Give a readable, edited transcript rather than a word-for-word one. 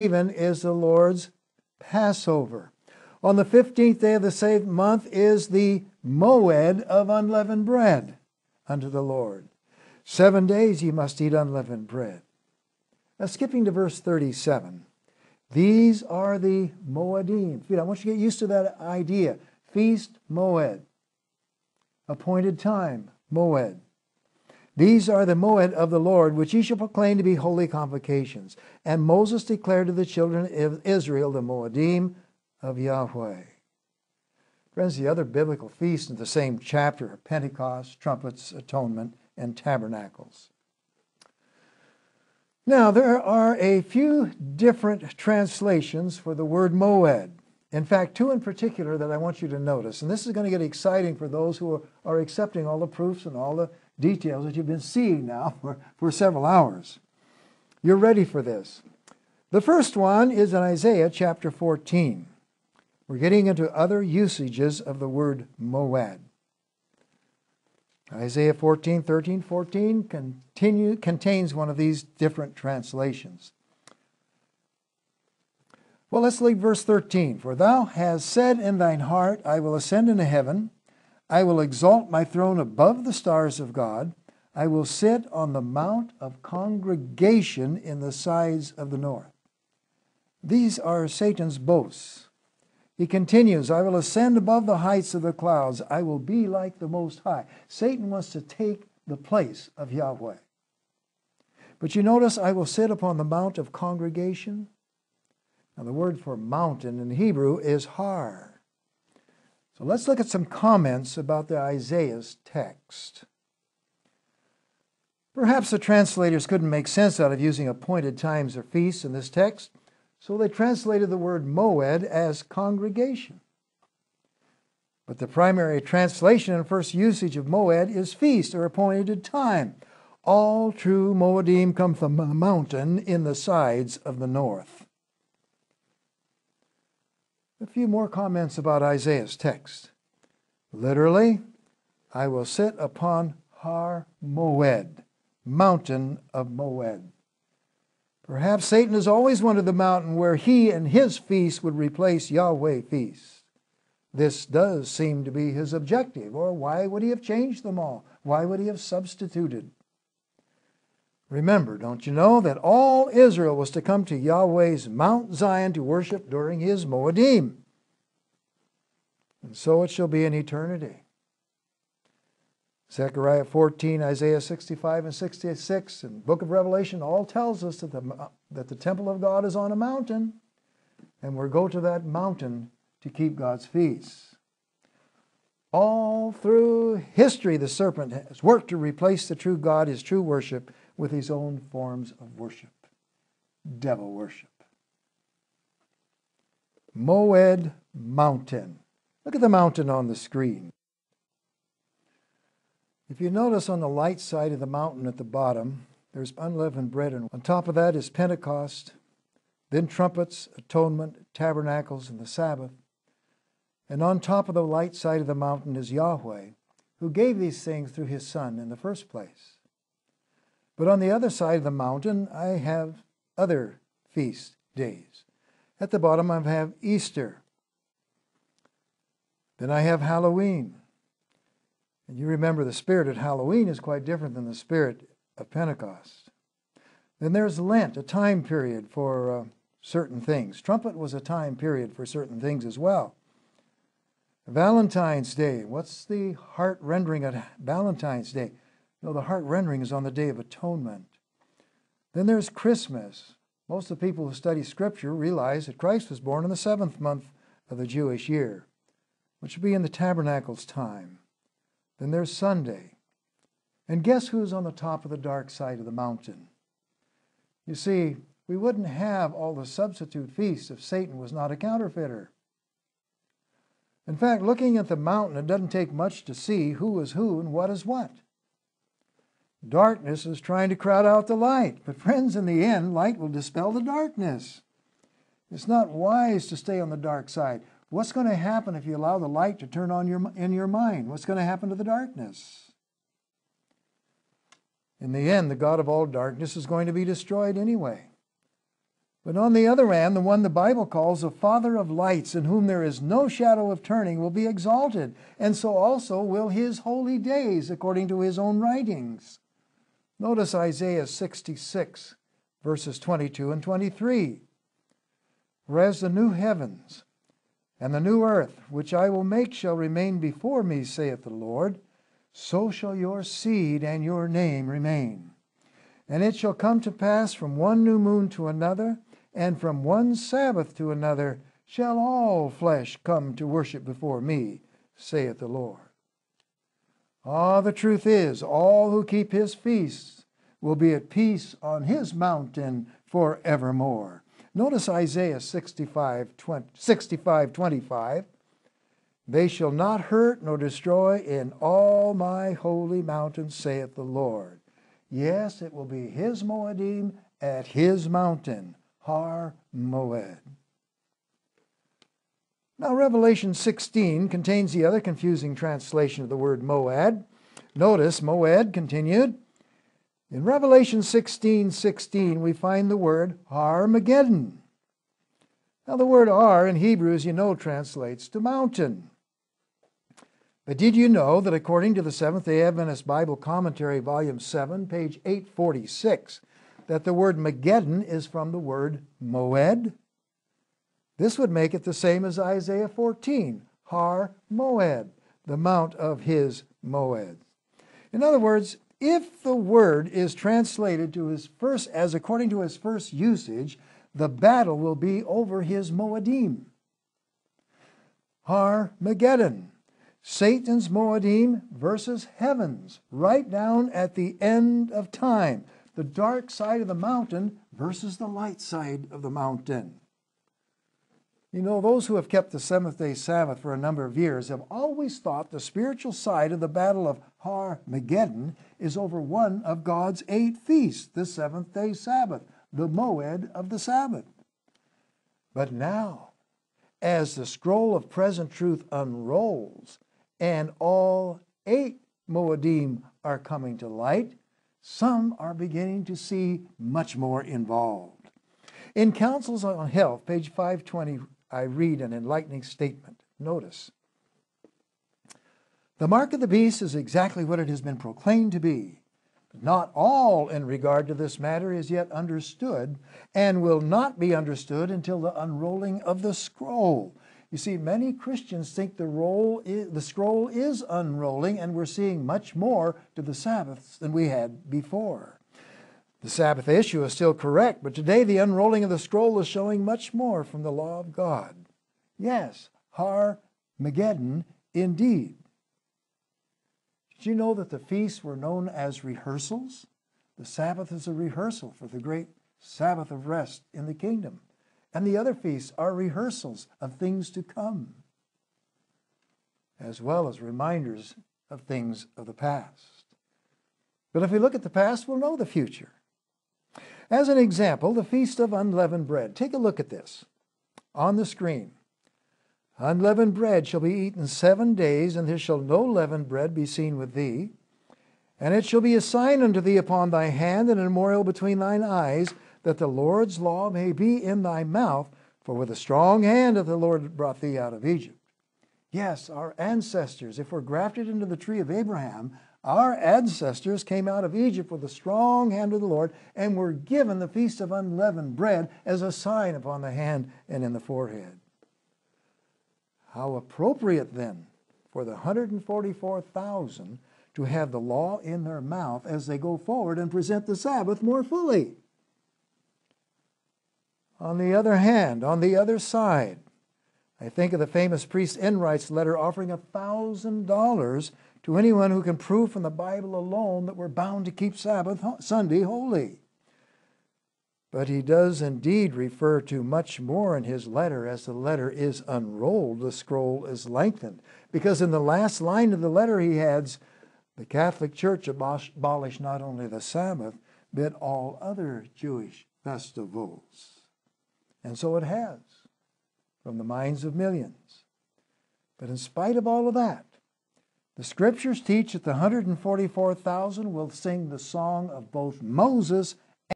even is the Lord's Passover. On the 15th day of the same month is the moed of unleavened bread unto the Lord. 7 days ye must eat unleavened bread. Now skipping to verse 37. These are the moedim. I want you to get used to that idea. Feast, moed. Appointed time, moed. These are the moed of the Lord, which ye shall proclaim to be holy convocations. And Moses declared to the children of Israel the moedim of Yahweh. Friends, the other biblical feasts in the same chapter are Pentecost, trumpets, atonement, and tabernacles. Now, there are a few different translations for the word moed. In fact, two in particular that I want you to notice. And this is going to get exciting for those who are accepting all the proofs and all the details that you've been seeing now for several hours. You're ready for this. The first one is in Isaiah chapter 14. We're getting into other usages of the word moed. Isaiah 14, 13, 14 contains one of these different translations. Well, let's leave verse 13. For thou hast said in thine heart, I will ascend into heaven. I will exalt my throne above the stars of God. I will sit on the mount of congregation in the sides of the north. These are Satan's boasts. He continues, I will ascend above the heights of the clouds. I will be like the Most High. Satan wants to take the place of Yahweh. But you notice, I will sit upon the mount of congregation. Now, the word for mountain in Hebrew is har. So let's look at some comments about the Isaiah's text. Perhaps the translators couldn't make sense out of using appointed times or feasts in this text, so they translated the word moed as congregation. But the primary translation and first usage of moed is feast or appointed time. All true moedim come from the mountain in the sides of the north. A few more comments about Isaiah's text. Literally, I will sit upon har moed, mountain of moed. Perhaps Satan has always wanted the mountain where he and his feast would replace Yahweh feasts. This does seem to be his objective, or why would he have changed them all? Why would he have substituted? Remember, don't you know, that all Israel was to come to Yahweh's Mount Zion to worship during his Moedim. And so it shall be in eternity. Zechariah 14, Isaiah 65 and 66, and the book of Revelation all tells us that the temple of God is on a mountain, and we'll go to that mountain to keep God's feasts. All through history, the serpent has worked to replace the true God, his true worship, with his own forms of worship. Devil worship. Moed mountain. Look at the mountain on the screen. If you notice on the light side of the mountain at the bottom, there's unleavened bread, and on top of that is Pentecost, then trumpets, atonement, tabernacles, and the Sabbath. And on top of the light side of the mountain is Yahweh, who gave these things through his Son in the first place. But on the other side of the mountain, I have other feast days. At the bottom, I have Easter. Then I have Halloween. And you remember the spirit at Halloween is quite different than the spirit of Pentecost. Then there's Lent, a time period for certain things. Trumpet was a time period for certain things as well. Valentine's Day. What's the heart rendering at Valentine's Day? No, the heart rendering is on the Day of Atonement. Then there's Christmas. Most of the people who study Scripture realize that Christ was born in the 7th month of the Jewish year, which would be in the Tabernacle's time. Then there's Sunday. And guess who's on the top of the dark side of the mountain? You see, we wouldn't have all the substitute feasts if Satan was not a counterfeiter. In fact, looking at the mountain, it doesn't take much to see who is who and what is what. Darkness is trying to crowd out the light. But friends, in the end, light will dispel the darkness. It's not wise to stay on the dark side. What's going to happen if you allow the light to turn on in your mind? What's going to happen to the darkness? In the end, the God of all darkness is going to be destroyed anyway. But on the other hand, the one the Bible calls the Father of lights, in whom there is no shadow of turning, will be exalted, and so also will his holy days, according to his own writings. Notice Isaiah 66, verses 22 and 23. Whereas the new heavens and the new earth, which I will make, shall remain before me, saith the Lord, so shall your seed and your name remain. And it shall come to pass from one new moon to another, and from one Sabbath to another, shall all flesh come to worship before me, saith the Lord. The truth is, all who keep his feasts will be at peace on his mountain forevermore. Notice Isaiah 65:25. They shall not hurt nor destroy in all my holy mountain, saith the Lord. Yes, it will be his Moedim at his mountain, Har Moed. Now, Revelation 16 contains the other confusing translation of the word Moed. Notice, Moed continued. In Revelation 16:16, we find the word Har-Mageddon. Now, the word Ar in Hebrew, as you know, translates to mountain. But did you know that according to the Seventh-day Adventist Bible Commentary, Volume 7, page 846, that the word Mageddon is from the word Moed? This would make it the same as Isaiah 14, Har Moed, the mount of his Moed. In other words, if the word is translated to his first, as according to his first usage, the battle will be over his Moedim. Har Mageddon, Satan's Moedim versus heavens, right down at the end of time. The dark side of the mountain versus the light side of the mountain. You know, those who have kept the seventh-day Sabbath for a number of years have always thought the spiritual side of the battle of Har-Mageddon is over one of God's 8 feasts, the seventh-day Sabbath, the Moed of the Sabbath. But now, as the scroll of present truth unrolls and all 8 Moedim are coming to light, some are beginning to see much more involved. In Counsels on Health, page 520, I read an enlightening statement. Notice, the mark of the beast is exactly what it has been proclaimed to be. But not all in regard to this matter is yet understood, and will not be understood until the unrolling of the scroll. You see, many Christians think the scroll is unrolling, and we're seeing much more to the Sabbaths than we had before. The Sabbath issue is still correct, but today the unrolling of the scroll is showing much more from the law of God. Yes, Har-Mageddon indeed. Did you know that the feasts were known as rehearsals? The Sabbath is a rehearsal for the great Sabbath of rest in the kingdom. And the other feasts are rehearsals of things to come, as well as reminders of things of the past. But if we look at the past, we'll know the future. As an example, the Feast of Unleavened Bread. Take a look at this on the screen. Unleavened bread shall be eaten 7 days, and there shall no leavened bread be seen with thee. And it shall be a sign unto thee upon thy hand, and a memorial between thine eyes, that the Lord's law may be in thy mouth, for with a strong hand hath the Lord brought thee out of Egypt. Yes, our ancestors, if we're grafted into the tree of Abraham, our ancestors came out of Egypt with a strong hand of the Lord and were given the Feast of Unleavened Bread as a sign upon the hand and in the forehead. How appropriate then for the 144,000 to have the law in their mouth as they go forward and present the Sabbath more fully. On the other hand, on the other side, I think of the famous priest Enright's letter offering $1,000 to anyone who can prove from the Bible alone that we're bound to keep Sabbath Sunday holy. But he does indeed refer to much more in his letter. As the letter is unrolled, the scroll is lengthened. Because in the last line of the letter he adds, the Catholic Church abolished not only the Sabbath, but all other Jewish festivals. And so it has, from the minds of millions. But in spite of all of that, the Scriptures teach that the 144,000 will sing the song of both Moses